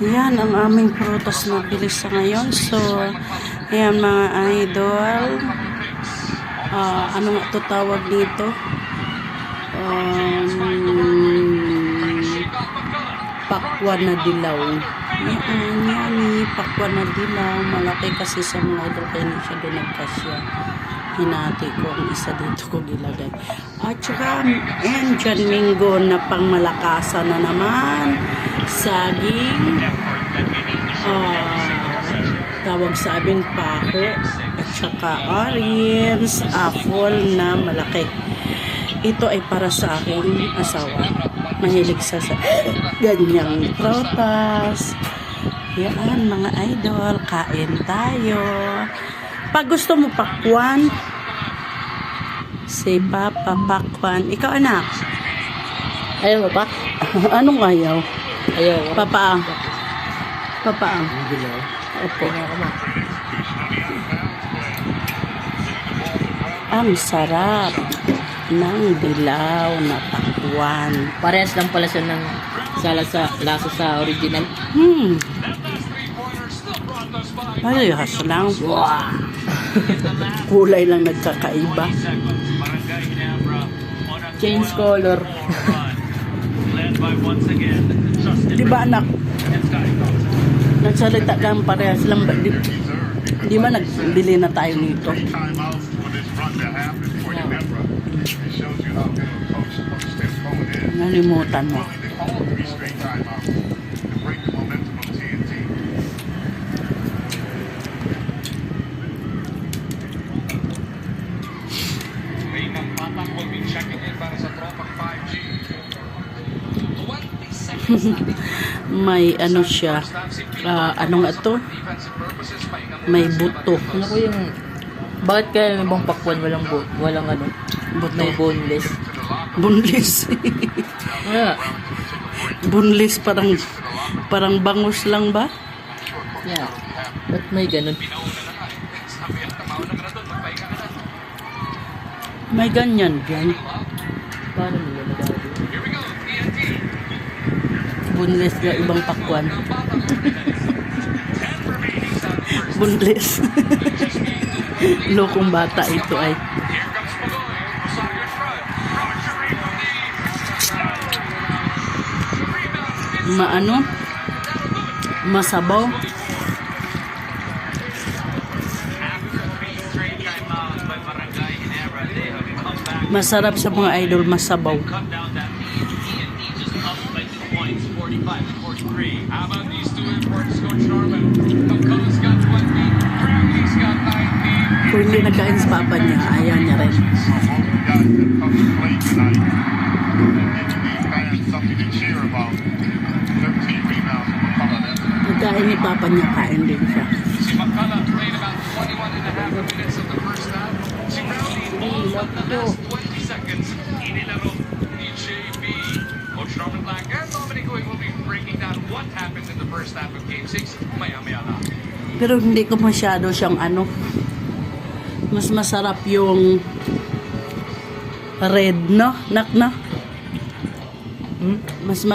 Yan ang aming prutas na bilis sa ngayon. So, yan mga idol. Ano nga ito tawag dito? Pakwan na dilaw. Yan, pakwan na dilaw. Malaki kasi sa mga idol, kaya na siya doon nagkasya. Hinati ko ang isa dito ko gilagay. At saka, and dyan minggo na pangmalakasan na naman. Saging. Tawag sa aming pako. At saka orange, apple na malaki. Ito ay para sa aking asawa. Mahilig sa ganyang prutas. Yan mga idol, kain tayo. Pag gusto mo pakwan, si Papa pakwan. Ikaw anak? Ayaw mo pa? Anong ayaw? Ayaw. Papa. Papa. Opo. Ang sarap ng dilaw na pakwan. Parehas lang pala siya ng lasa sa original. Parehas lang. Kulay lang nagkakaiba. Change color. Di ba anak? Nagsalita ka parehas lang. Di ba nagbili na tayo nito? Nalimutan mo. May ano siya, ano nga to? May buto. Ano ko yung, bakit kaya yung ibang pakwan walang ano? Buto. May boneless. Boneless. Yeah. Boneless parang bangus lang ba? Yeah. Ba't may ganun? May ganyan dyan. Paano nila nagagawa? Boneless na ibang pakwan. Boneless. Lokong bata ito ay. Maano? Masabaw. Masarap sa mga idol, masabaw. Kung hindi nagkain sa papa niya, ayaw niya rin. Nagkain ni papa niya, kain din siya. Pero hindi ko masyado siyang ano. Mas masarap yung red, no? Nak, no? Mas